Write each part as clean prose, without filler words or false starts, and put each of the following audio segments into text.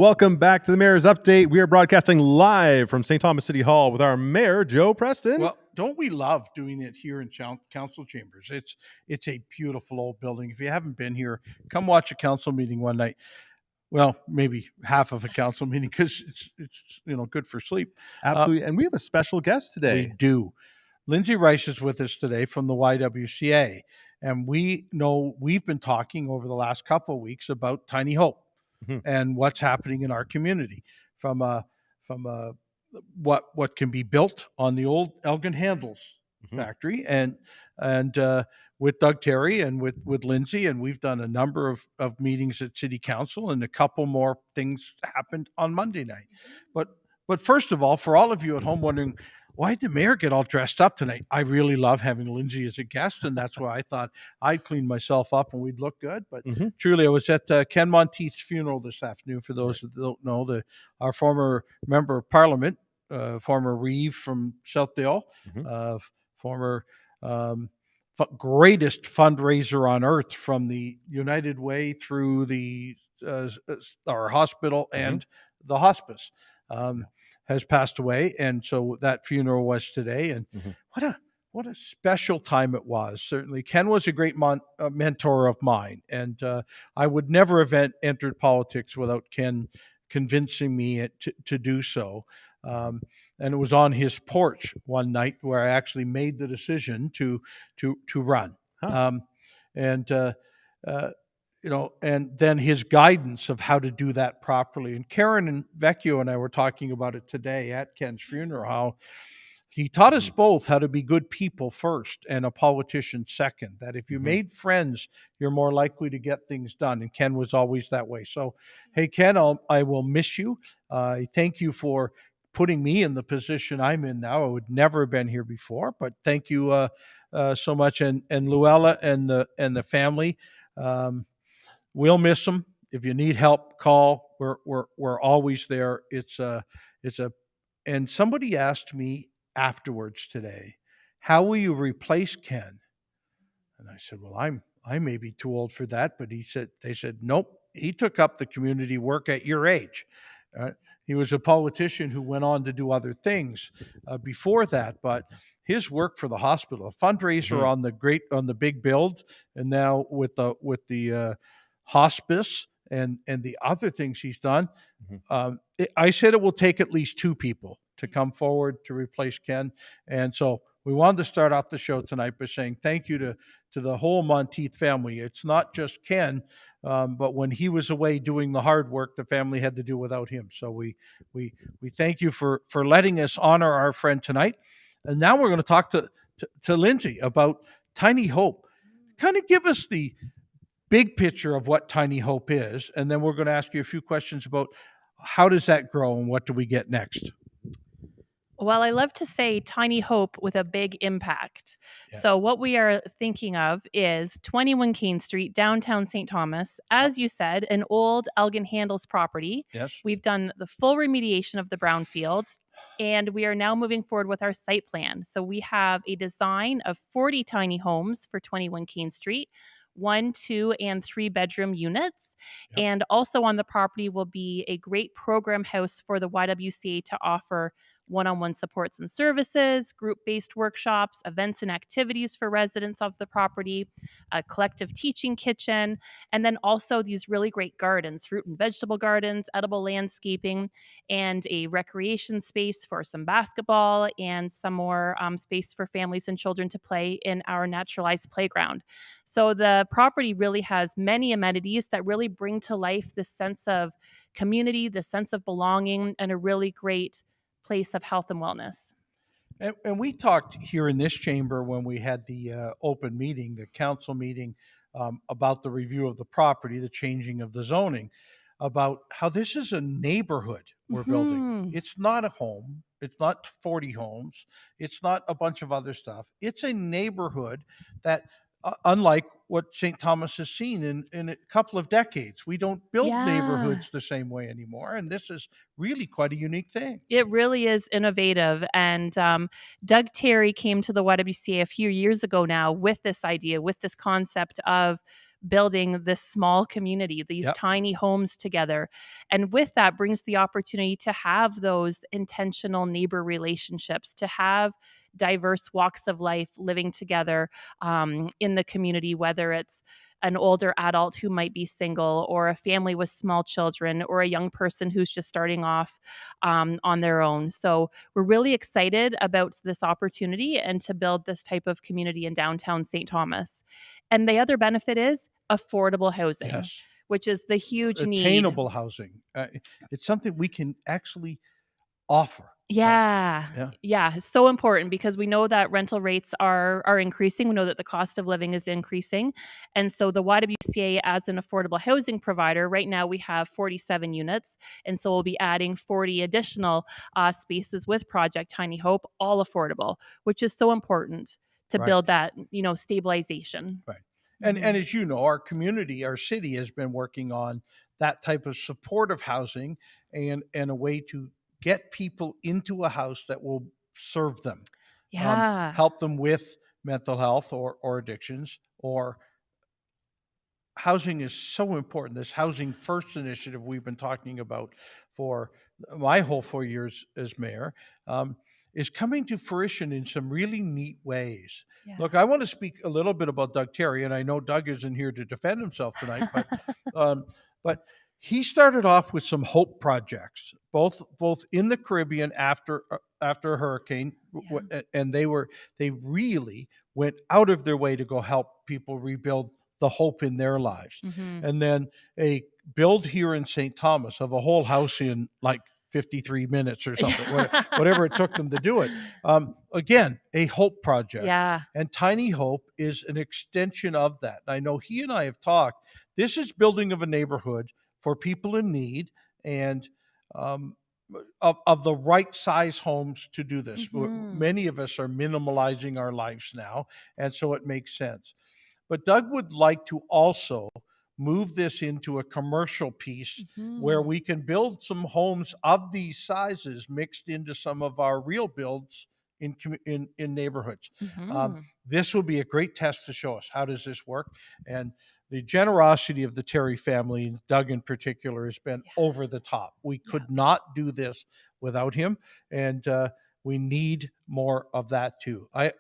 Welcome back to the Mayor's Update. We are broadcasting live from St. Thomas City Hall with our Mayor, Joe Preston. Well, don't we love doing it here in council chambers? It's a beautiful old building. If you haven't been here, come watch a council meeting one night. Well, maybe half of a council meeting because it's good for sleep. Absolutely. And we have a special guest today. We do. Lindsay Rice is with us today from the YWCA. And we know we've been talking over the last couple of weeks about Tiny Hope and what's happening in our community from what can be built on the old Elgin Handles factory and with Doug Terry and with Lindsay, and we've done a number of meetings at City Council, and a couple more things happened on Monday night. But first of all, for all of you at home wondering, why did the mayor get all dressed up tonight? I really love having Lindsay as a guest, and that's why I thought I'd clean myself up and we'd look good. But truly, I was at Ken Monteith's funeral this afternoon. For those that don't know, our former member of Parliament, former Reeve from Southdale, former greatest fundraiser on earth, from the United Way through our hospital and the hospice. Has passed away, and so that funeral was today. And what a special time it was. Certainly, Ken was a great mentor of mine, and I would never have entered politics without Ken convincing me to do so. And it was on his porch one night where I actually made the decision to run. And then his guidance of how to do that properly. And Karen and Vecchio and I were talking about it today at Ken's funeral, how he taught us both how to be good people first and a politician second, that if you made friends, you're more likely to get things done. And Ken was always that way. So, hey, Ken, I will miss you. I thank you for putting me in the position I'm in now. I would never have been here before, but thank you so much. And Luella and the family, we'll miss them. If you need help, call. We're always there. And somebody asked me afterwards today, how will you replace Ken? And I said, well, I may be too old for that, but they said, nope, he took up the community work at your age. He was a politician who went on to do other things before that, but his work for the hospital, a fundraiser on the big build, and now with the hospice and the other things he's done. I said it will take at least two people to come forward to replace Ken. And so we wanted to start off the show tonight by saying thank you to the whole Monteith family. It's not just Ken, but when he was away doing the hard work, the family had to do without him. So we thank you for letting us honor our friend tonight. And now we're going to talk to Lindsay about Tiny Hope. Kind of give us the big picture of what Tiny Hope is, and then we're going to ask you a few questions about how does that grow and what do we get next. Well, I love to say Tiny Hope with a big impact. Yes. So what we are thinking of is 21 Kane Street, downtown St. Thomas. As you said, an old Elgin Handles property. Yes. We've done the full remediation of the brownfields, and we are now moving forward with our site plan. So we have a design of 40 tiny homes for 21 Kane Street, 1, 2, and 3 bedroom units. Yep. And also on the property will be a great program house for the YWCA to offer one-on-one supports and services, group-based workshops, events and activities for residents of the property, a collective teaching kitchen, and then also these really great gardens, fruit and vegetable gardens, edible landscaping, and a recreation space for some basketball and some more space for families and children to play in our naturalized playground. So the property really has many amenities that really bring to life this sense of community, the sense of belonging, and a really great place of health and wellness. And we talked here in this chamber when we had the open meeting, the council meeting, about the review of the property, the changing of the zoning, about how this is a neighborhood we're building. It's not a home. It's not 40 homes. It's not a bunch of other stuff. It's a neighborhood that, unlike what St. Thomas has seen in a couple of decades, we don't build neighborhoods the same way anymore. And this is really quite a unique thing. It really is innovative. And Doug Terry came to the YWCA a few years ago now with this idea, with this concept of building this small community, these Yep. tiny homes together. And with that brings the opportunity to have those intentional neighbor relationships, to have diverse walks of life living together in the community, whether it's an older adult who might be single, or a family with small children, or a young person who's just starting off on their own. So we're really excited about this opportunity and to build this type of community in downtown St. Thomas. And the other benefit is affordable housing, Yes. which is the huge need. Attainable housing. It's something we can actually offer. Yeah. It's so important because we know that rental rates are increasing. We know that the cost of living is increasing. And so the YWCA, as an affordable housing provider, right now we have 47 units. And so we'll be adding 40 additional spaces with Project Tiny Hope, all affordable, which is so important to build that, stabilization. Right. And as you know, our community, our city has been working on that type of supportive housing and a way to get people into a house that will serve them, help them with mental health or addictions. Or housing is so important. This Housing First initiative we've been talking about for my whole 4 years as mayor is coming to fruition in some really neat ways. Yeah. Look, I want to speak a little bit about Doug Terry, and I know Doug isn't here to defend himself tonight, but he started off with some hope projects, both in the Caribbean after a hurricane, and they really went out of their way to go help people rebuild the hope in their lives. And then a build here in St. Thomas of a whole house in like 53 minutes or something, whatever it took them to do it. Again, a hope project. Yeah. And Tiny Hope is an extension of that. I know he and I have talked. This is building of a neighborhood for people in need, and of the right size homes to do this. Many of us are minimalizing our lives now, and so it makes sense. But Doug would like to also move this into a commercial piece where we can build some homes of these sizes mixed into some of our real builds in neighborhoods. This will be a great test to show us how does this work. And the generosity of the Terry family, and Doug in particular, has been over the top. We could not do this without him, and we need more of that too. I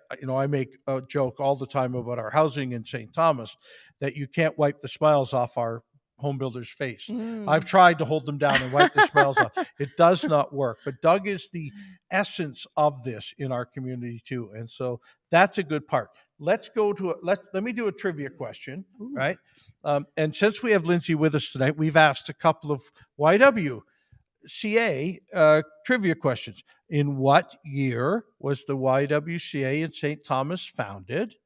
make a joke all the time about our housing in St. Thomas, that you can't wipe the smiles off our home builder's face. I've tried to hold them down and wipe the smiles off. It does not work. But Doug is the essence of this in our community too, and so that's a good part. Let's go to let me do a trivia question, right? And since we have Lindsay with us tonight, we've asked a couple of YWCA trivia questions. In what year was the YWCA in St. Thomas founded?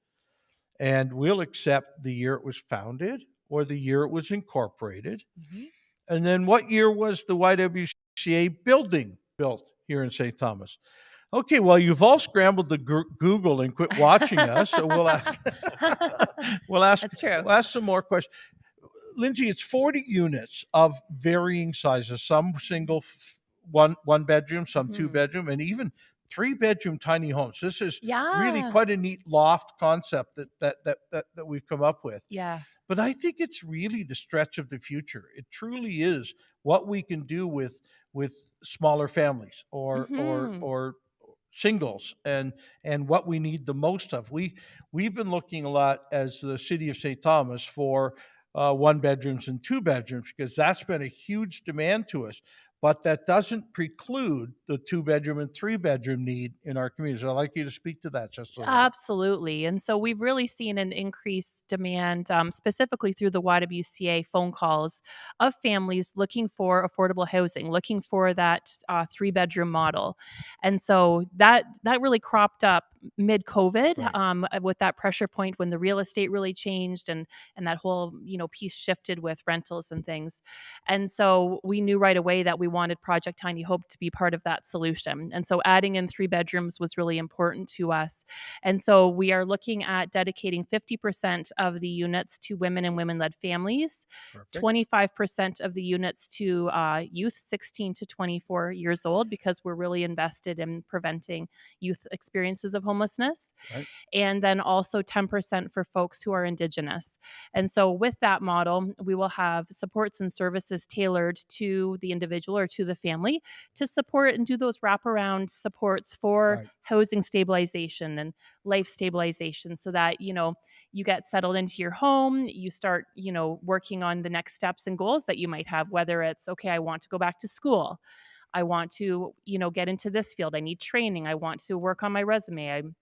And we'll accept the year it was founded or the year it was incorporated. And then what year was the YWCA building built here in St. Thomas? Okay, well, you've all scrambled to Google and quit watching us, so we'll ask. That's true. We'll ask some more questions. Lindsay, it's 40 units of varying sizes. Some single, one bedroom, some two bedroom, and even 3-bedroom tiny homes. This is really quite a neat loft concept that we've come up with. Yeah. But I think it's really the stretch of the future. It truly is what we can do with smaller families or singles and what we need the most of. We've been looking a lot as the city of St. Thomas for 1-bedrooms and 2-bedrooms, because that's been a huge demand to us. But that doesn't preclude the 2-bedroom and 3-bedroom need in our community. So I'd like you to speak to that just a little. Absolutely. And so we've really seen an increased demand, specifically through the YWCA phone calls, of families looking for affordable housing, looking for that 3-bedroom model. And so that really cropped up mid-COVID, with that pressure point when the real estate really changed and that whole piece shifted with rentals and things. And so we knew right away that we wanted Project Tiny Hope to be part of that solution. And so adding in 3 bedrooms was really important to us. And so we are looking at dedicating 50% of the units to women and women-led families, 25% of the units to youth 16 to 24 years old, because we're really invested in preventing youth experiences of homelessness. Right. And then also 10% for folks who are Indigenous. And so with that model, we will have supports and services tailored to the individual or to the family to support and do those wraparound supports for Right. housing stabilization and life stabilization, so that, you get settled into your home, you start, working on the next steps and goals that you might have, whether it's, okay, I want to go back to school. I want to, get into this field. I need training. I want to work on my resume.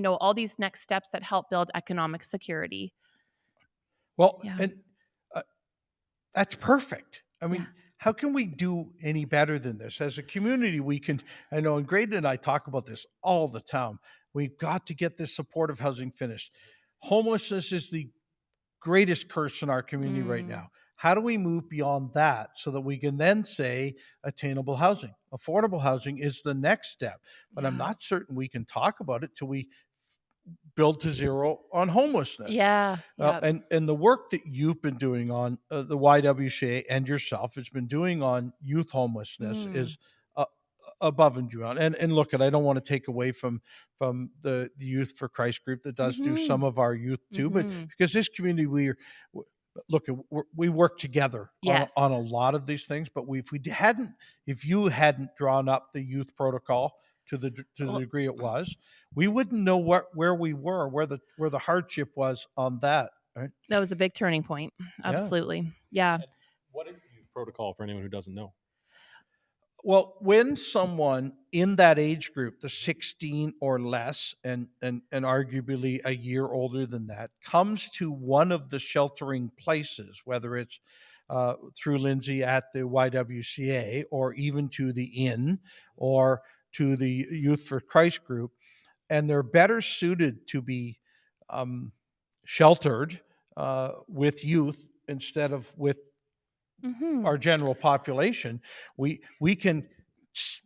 All these next steps that help build economic security. Well, Yeah. and that's perfect. I mean, Yeah. how can we do any better than this? As a community, we can, I know, and Grayden and I talk about this all the time. We've got to get this supportive housing finished. Homelessness is the greatest curse in our community right now. How do we move beyond that so that we can then say attainable housing? Affordable housing is the next step, but I'm Yeah. not certain we can talk about it till we build to zero on homelessness. Yeah. And the work that you've been doing on the YWCA and yourself has been doing on youth homelessness is above and beyond. And look, I don't want to take away from the Youth for Christ group that does do some of our youth too, but because this community, we work together Yes. on a lot of these things. But if you hadn't drawn up the youth protocol to the degree it was, we wouldn't know where we were, where the hardship was on that. Right? That was a big turning point. Absolutely. Yeah. What is the youth protocol for anyone who doesn't know? Well, when someone in that age group, the 16 or less, and arguably a year older than that, comes to one of the sheltering places, whether it's through Lindsay at the YWCA or even to the inn or to the Youth for Christ group, and they're better suited to be sheltered with youth instead of with our general population, we can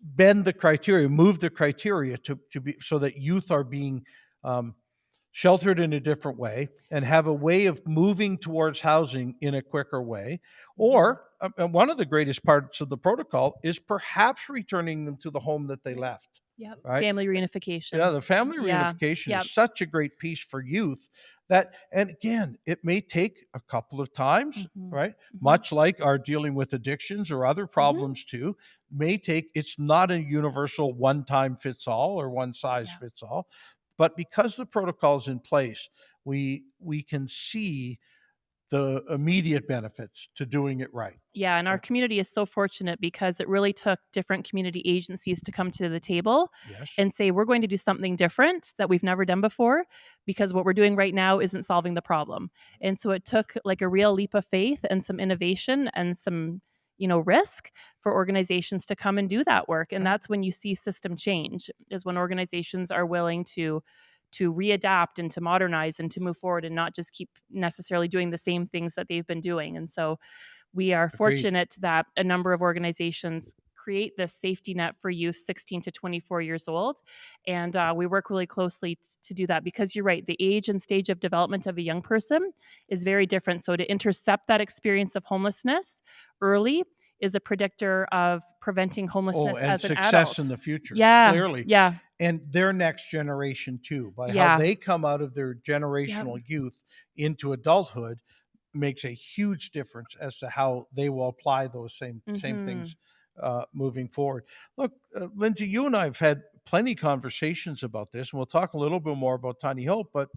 bend the criteria, move the criteria to be so that youth are being sheltered in a different way and have a way of moving towards housing in a quicker way. Or one of the greatest parts of the protocol is perhaps returning them to the home that they left. Yep. Right? Family reunification. Yeah, the family reunification is such a great piece for youth that, and again, it may take a couple of times, right? Much like our dealing with addictions or other problems too, it's not a universal one time fits all or one size fits all. But because the protocol is in place, we can see the immediate benefits to doing it right. Yeah, and our community is so fortunate because it really took different community agencies to come to the table and say, we're going to do something different that we've never done before, because what we're doing right now isn't solving the problem. And so it took like a real leap of faith and some innovation and some risk for organizations to come and do that work. And that's when you see system change, is when organizations are willing to readapt and to modernize and to move forward and not just keep necessarily doing the same things that they've been doing. And so we are fortunate that a number of organizations create this safety net for youth 16 to 24 years old. And we work really closely to do that, because you're right, the age and stage of development of a young person is very different. So to intercept that experience of homelessness early is a predictor of preventing homelessness as an adult. Success in the future, clearly. Yeah. And their next generation too, by how they come out of their generational youth into adulthood makes a huge difference as to how they will apply those same things moving forward. Look, Lindsay, you and I have had plenty of conversations about this, and we'll talk a little bit more about Tiny Hope, but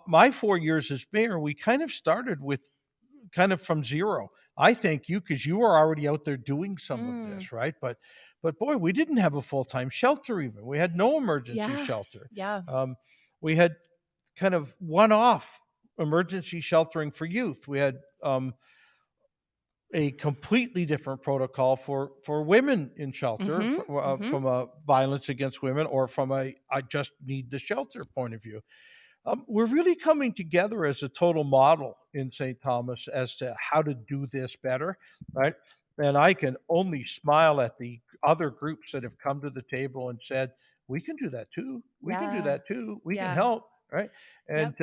my 4 years as mayor, we kind of started with kind of from zero. I thank you because you were already out there doing some of this, right? But boy, we didn't have a full-time shelter even. We had no emergency shelter. Yeah. We had kind of one-off emergency sheltering for youth. We had a completely different protocol for women in shelter from a violence against women or from a I just need the shelter point of view. We're really coming together as a total model in St. Thomas as to how to do this better, right? And I can only smile at the other groups that have come to the table and said, we can do that too. We can do that too. We can help, right? And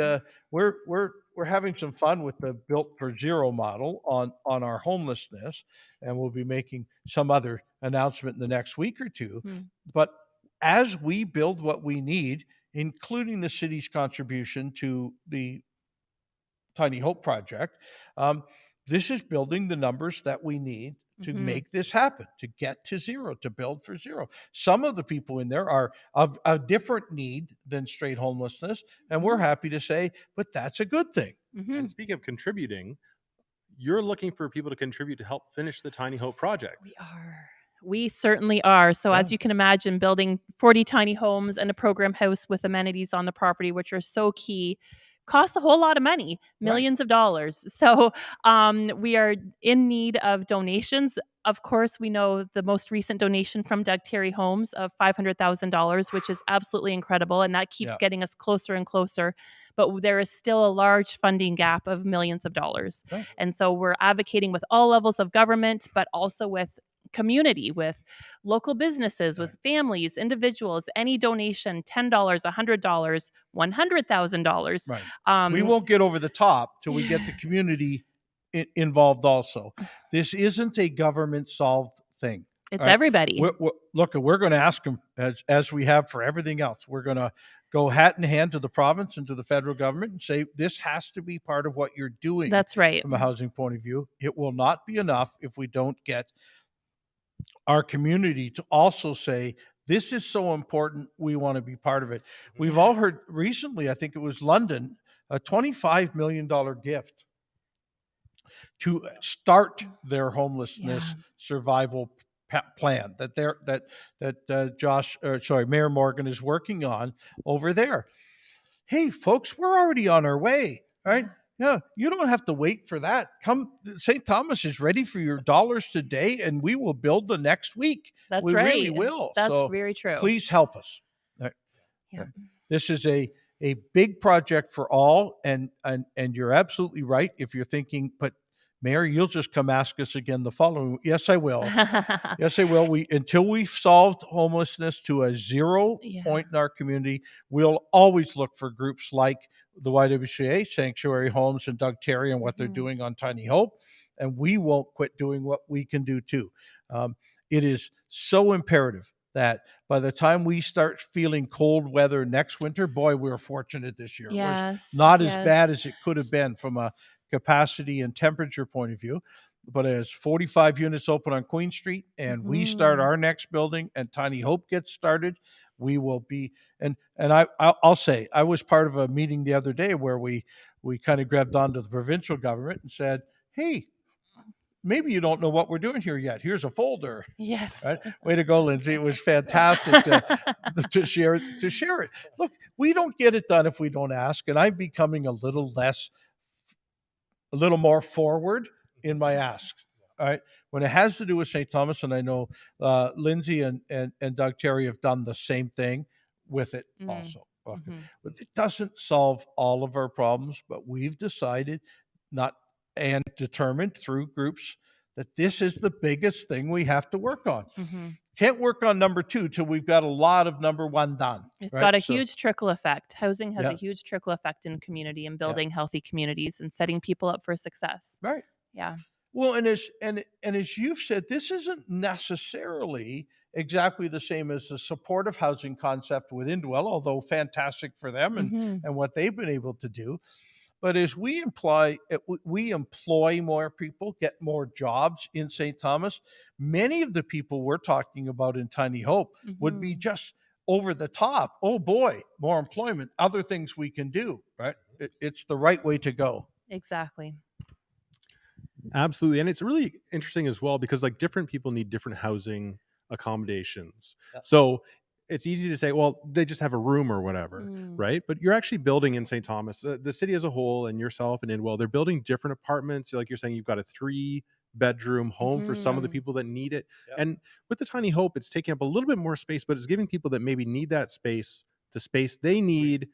we're having some fun with the Built for Zero model on our homelessness, and we'll be making some other announcement in the next week or two. But as we build what we need, including the city's contribution to the Tiny Hope project, this is building the numbers that we need to make this happen, to get to zero, to build for zero. Some of the people in there are of a different need than straight homelessness, and we're happy to say, but that's a good thing. And speaking of contributing, you're looking for people to contribute to help finish the Tiny Hope project. We are. We certainly are. So as you can imagine, building 40 tiny homes and a program house with amenities on the property, which are so key, costs a whole lot of money, millions of dollars. So we are in need of donations. Of course, we know the most recent donation from Doug Terry Homes of $500,000, which is absolutely incredible. And that keeps getting us closer and closer. But there is still a large funding gap of millions of dollars. And so we're advocating with all levels of government, but also with community, with local businesses, with families, individuals. Any donation, $10, $100, $100,000. We won't get over the top till we get the community involved also. This isn't a government solved thing. It's everybody. We're going to ask them, as we have for everything else. We're going to go hat in hand to the province and to the federal government and say, this has to be part of what you're doing. That's right. From a housing point of view. It will not be enough if we don't get our community to also say, this is so important, we want to be part of it. We've all heard recently, I think it was London, a $25 million gift to start their homelessness survival plan that Mayor Morgan is working on over there. Hey, folks, we're already on our way, right? Yeah, you don't have to wait for that. Come, St. Thomas is ready for your dollars today, and we will build the next week. That's right. We really will. That's very true. Please help us. Right. This is a big project for all, and you're absolutely right. If you're thinking, but Mayor, you'll just come ask us again the following. Yes, I will. Yes, I will. Until we've solved homelessness to a zero point in our community, we'll always look for groups like the YWCA Sanctuary Homes and Doug Terry and what they're doing on Tiny Hope, and we won't quit doing what we can do too. It is so imperative that by the time we start feeling cold weather next winter, boy, we were fortunate this year. It was not as bad as it could have been from a capacity and temperature point of view. But as 45 units open on Queen Street and we start our next building and Tiny Hope gets started, we will be, and I'll say, I was part of a meeting the other day where we kind of grabbed onto the provincial government and said, hey, maybe you don't know what we're doing here yet. Here's a folder. Yes. Right? Way to go, Lindsay. It was fantastic to share it. Look, we don't get it done if we don't ask, and I'm becoming a little more forward in my asks. All right. When it has to do with St. Thomas, and I know Lindsay and Doug Terry have done the same thing with it also. Okay. But it doesn't solve all of our problems, but we've decided and determined through groups that this is the biggest thing we have to work on. Can't work on number 2 till we've got a lot of number 1 done. It's got a huge trickle effect. Housing has a huge trickle effect in community and building healthy communities and setting people up for success. Right. Yeah. Well, and as you've said, this isn't necessarily exactly the same as the supportive housing concept with Indwell, although fantastic for them and what they've been able to do. But as we employ more people, get more jobs in St. Thomas, many of the people we're talking about in Tiny Hope would be just over the top. Oh boy, more employment, other things we can do, right? It's the right way to go. Exactly. Absolutely. And it's really interesting as well because like different people need different housing accommodations. So it's easy to say, well, they just have a room or whatever, right? But you're actually building in St. Thomas, the city as a whole, and yourself and Indwell, they're building different apartments. Like you're saying, you've got a 3-bedroom home for some of the people that need it. And with the Tiny Hope, it's taking up a little bit more space, but it's giving people that maybe need that space, the space they need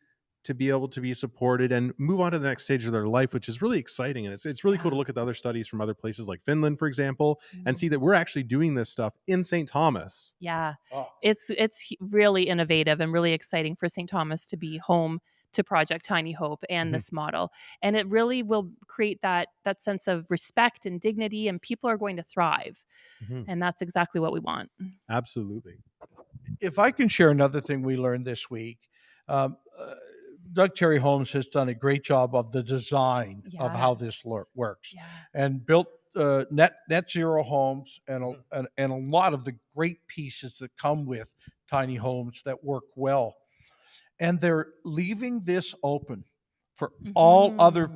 to be able to be supported and move on to the next stage of their life, which is really exciting. And it's really cool to look at the other studies from other places like Finland, for example, and see that we're actually doing this stuff in St. Thomas. Yeah, it's really innovative and really exciting for St. Thomas to be home to Project Tiny Hope and this model. And it really will create that sense of respect and dignity, and people are going to thrive. And that's exactly what we want. Absolutely. if I can share another thing we learned this week, um, uh, Doug Terry Holmes has done a great job of the design of how this works, Yeah. and built net zero homes and a lot of the great pieces that come with tiny homes that work well. And they're leaving this open for all other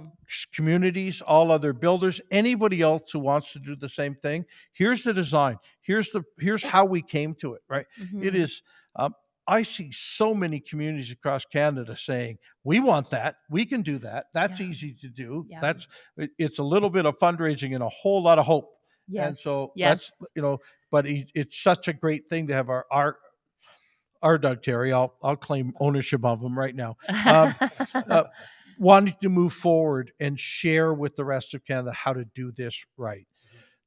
communities, all other builders, anybody else who wants to do the same thing. Here's the design. Here's how we came to it. Right. It is. I see so many communities across Canada saying, we want that. We can do that. That's easy to do. Yeah. It's a little bit of fundraising and a whole lot of hope. Yes. And so Yes. that's, but it's such a great thing to have our Doug Terry, I'll claim ownership of him right now, wanting to move forward and share with the rest of Canada how to do this right.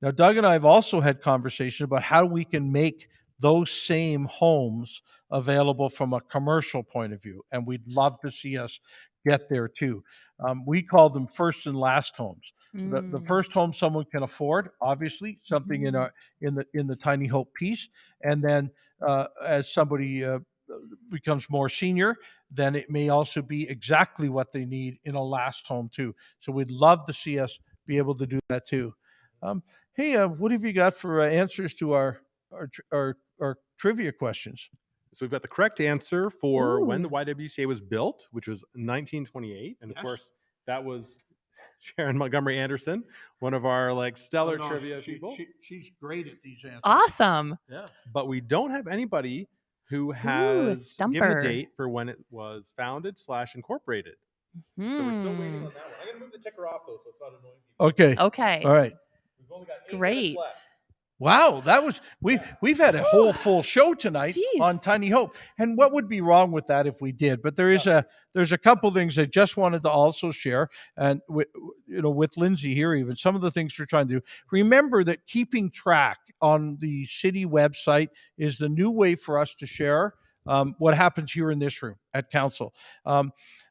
Now, Doug and I have also had conversations about how we can make those same homes available from a commercial point of view, and we'd love to see us get there too. We call them first and last homes. The first home someone can afford, obviously, something in the tiny hope piece, and then as somebody becomes more senior, then it may also be exactly what they need in a last home too. So we'd love to see us be able to do that too. Hey, what have you got for answers to our trivia questions? So we've got the correct answer for when the YWCA was built, which was 1928, and of course that was Sharon Montgomery Anderson, one of our stellar trivia people. She's great at these answers. Awesome. Yeah, but we don't have anybody who has given a date for when it was founded / incorporated. So we're still waiting on that one. I'm going to move the ticker off though, so it's not annoying people. Okay. All right. We've only got 8 minutes left. Wow, that was we've had a whole full show tonight on Tiny Hope. And what would be wrong with that if we did? But there's a couple things I just wanted to also share, and with Lindsay here, even some of the things we're trying to do. Remember that keeping track on the city website is the new way for us to share what happens here in this room at council.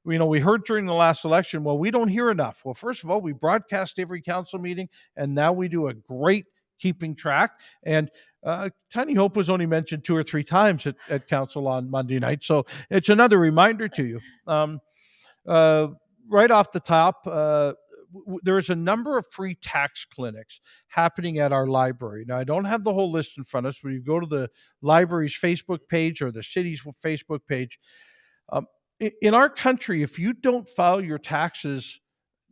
We heard during the last election, well, we don't hear enough. Well, first of all, we broadcast every council meeting, and now we do a great keeping track. And Tiny Hope was only mentioned 2 or 3 times at council on Monday night. So it's another reminder to you. Right off the top, there is a number of free tax clinics happening at our library. Now, I don't have the whole list in front of us, but you go to the library's Facebook page or the city's Facebook page. In our country, if you don't file your taxes,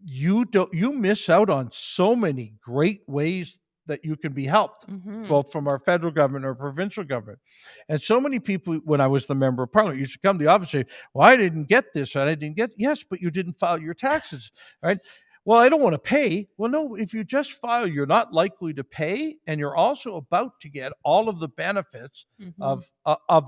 you miss out on so many great ways that you can be helped, both from our federal government or provincial government. And so many people, when I was the member of parliament, used to come to the office and say, well, I didn't get this, and I didn't get, yes, but you didn't file your taxes, right? Well, I don't want to pay. Well, no, if you just file, you're not likely to pay, and you're also about to get all of the benefits of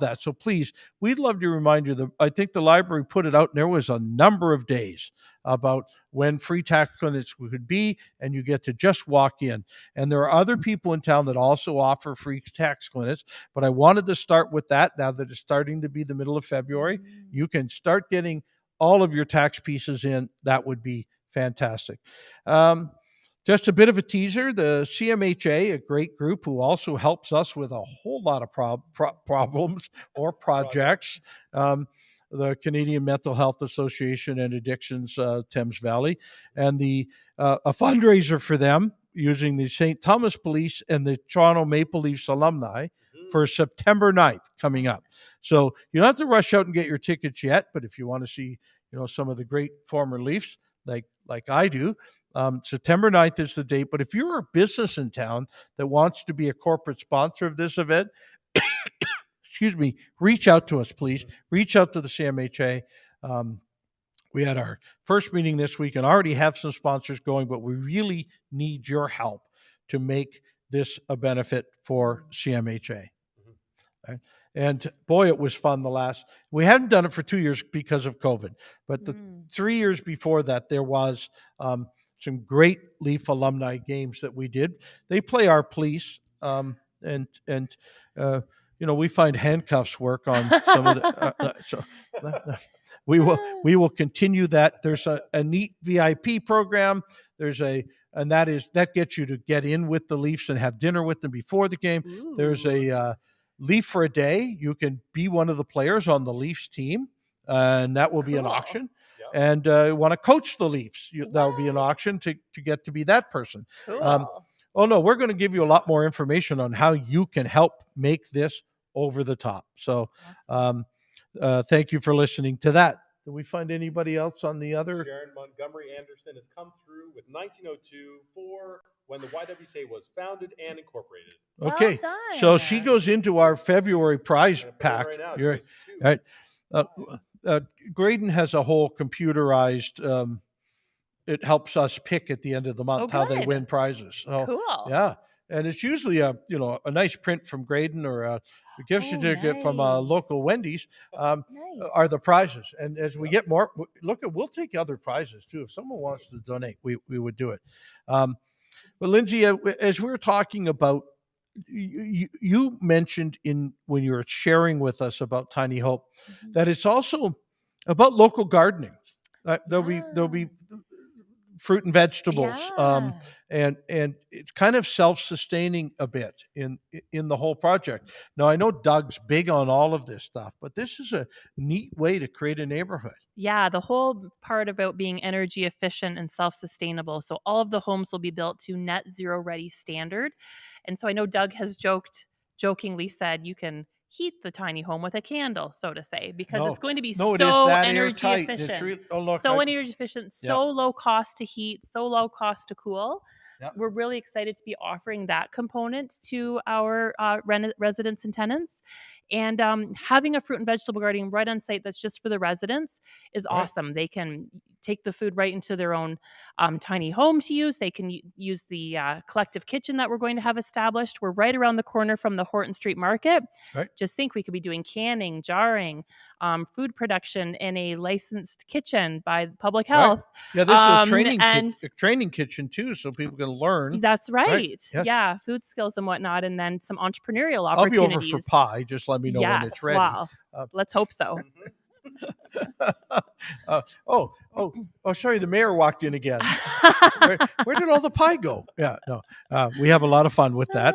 that. So please, we'd love to remind you that I think the library put it out, and there was a number of days about when free tax clinics could be, and you get to just walk in. And there are other people in town that also offer free tax clinics, but I wanted to start with that now that it's starting to be the middle of February. You can start getting all of your tax pieces in. That would be fantastic. Just a bit of a teaser, the CMHA, a great group who also helps us with a whole lot of problems or projects, the Canadian Mental Health Association and Addictions Thames Valley, and a fundraiser for them using the St. Thomas Police and the Toronto Maple Leafs alumni for September 9th coming up. So you don't have to rush out and get your tickets yet, but if you want to see some of the great former Leafs, like I do, September 9th is the date. But if you're a business in town that wants to be a corporate sponsor of this event, excuse me, reach out to us, please. Reach out to the CMHA. We had our first meeting this week and already have some sponsors going, but we really need your help to make this a benefit for CMHA. Right? And boy, it was fun we hadn't done it for 2 years because of COVID, but the 3 years before that, there was some great Leaf alumni games that we did. They play our police, and we find handcuffs work on some of the, so we will continue that. There's a neat VIP program. And that gets you to get in with the Leafs and have dinner with them before the game. Ooh. There's Leaf for a Day. You can be one of the players on the Leafs team, and that will be an Cool. auction. And want to coach the Leafs, that will be an auction to get to be that person. Cool. Oh no, we're going to give you a lot more information on how you can help make this over the top. So thank you for listening to that. Did we find anybody else on the other? Sharon Montgomery Anderson has come through with 1902 for when the YWCA was founded and incorporated. Okay, Well done. so she goes into our February prize I'm gonna put it pack. right now. You're- She's 22. right. Grayden has a whole computerized. It helps us pick at the end of the month how they good. win prizes. So, Cool. yeah, and it's usually a nice print from Grayden or a gift certificate from a nice. local Wendy's. Nice. Are the prizes, and as we get more, we'll take other prizes too. If someone wants to donate, we would do it. But Lindsay, as we were talking about, you mentioned when you were sharing with us about Tiny Hope that it's also about local gardening. There'll be fruit and vegetables, and it's kind of self-sustaining a bit in the whole project. Now I know Doug's big on all of this stuff, but this is a neat way to create a neighborhood. Yeah, the whole part about being energy efficient and self-sustainable. So all of the homes will be built to net zero ready standard. And so I know Doug has jokingly said you can heat the tiny home with a candle, so to say, because it's going to be so it is that energy airtight. efficient. Look, so energy efficient, so low cost to heat, so low cost to cool. Yep. We're really excited to be offering that component to our residents and tenants. And having a fruit and vegetable garden right on site that's just for the residents is awesome. They can take the food right into their own tiny home to use. They can use the collective kitchen that we're going to have established. We're right around the corner from the Horton Street Market. Right. Just think we could be doing canning, jarring, food production in a licensed kitchen by public health. Yeah, this is a training kitchen too, so people can learn. That's right. Yes. Yeah, food skills and whatnot, and then some entrepreneurial I'll be opportunities. over for pie. Just let me know when it's ready. Well, let's hope so. Sorry, the mayor walked in again. Where did all the pie go? Yeah, no, we have a lot of fun with that,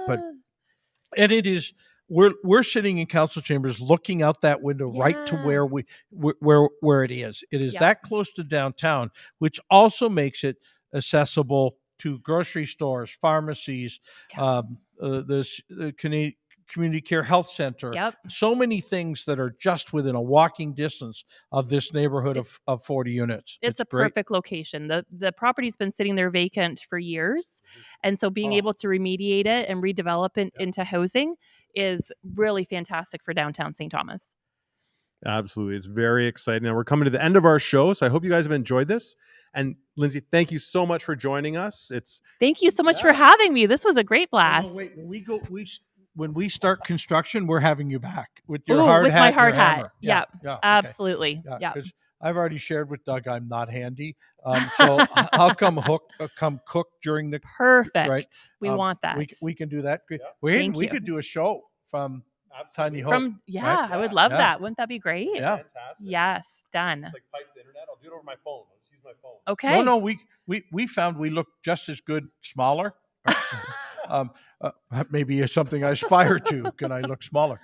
and it is. We're sitting in council chambers, looking out that window right to where it is. It is that close to downtown, which also makes it accessible to grocery stores, pharmacies, the Community Care Health Center. Yep. So many things that are just within a walking distance of this neighborhood of 40 units. It's a great. Perfect location. The property's been sitting there vacant for years. And so being able to remediate it and redevelop it into housing is really fantastic for downtown St. Thomas. Absolutely. It's very exciting. Now we're coming to the end of our show, so I hope you guys have enjoyed this. And Lindsay, thank you so much for joining us. Thank you so much for having me. This was a great blast. Wait, when we start construction, we're having you back with your hard hat. My hard hat. Hammer. Yeah, okay. Absolutely. Yeah. Because I've already shared with Doug I'm not handy, so I'll come cook during the perfect. Right? We want that. We can do that. Yeah. We could do a show from Tiny Home. I would love that. Wouldn't that be great? Yeah. fantastic. Yes, done. It's like pipe the internet. I'll do it over my phone. I'll just use my phone. Okay. No, we found we look just as good smaller. Maybe something I aspire to. Can I look smaller?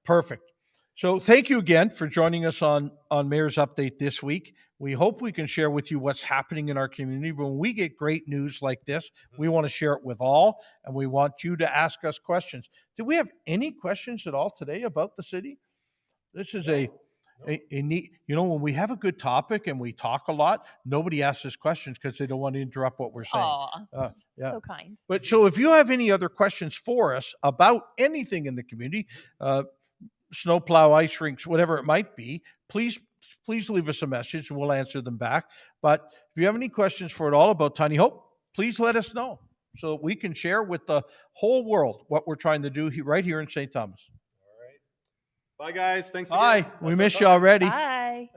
Perfect. So thank you again for joining us on Mayor's Update this week. We hope we can share with you what's happening in our community. When we get great news like this, we want to share it with all, and we want you to ask us questions. Did we have any questions at all today about the city? This is a neat, when we have a good topic and we talk a lot, nobody asks us questions because they don't want to interrupt what we're saying. So kind. But so if you have any other questions for us about anything in the community, snowplow, ice rinks, whatever it might be, please leave us a message and we'll answer them back. But if you have any questions for it all about Tiny Hope, please let us know so that we can share with the whole world what we're trying to do right here in St. Thomas. All right. Bye, guys. Thanks Bye. again. We miss you already. Bye.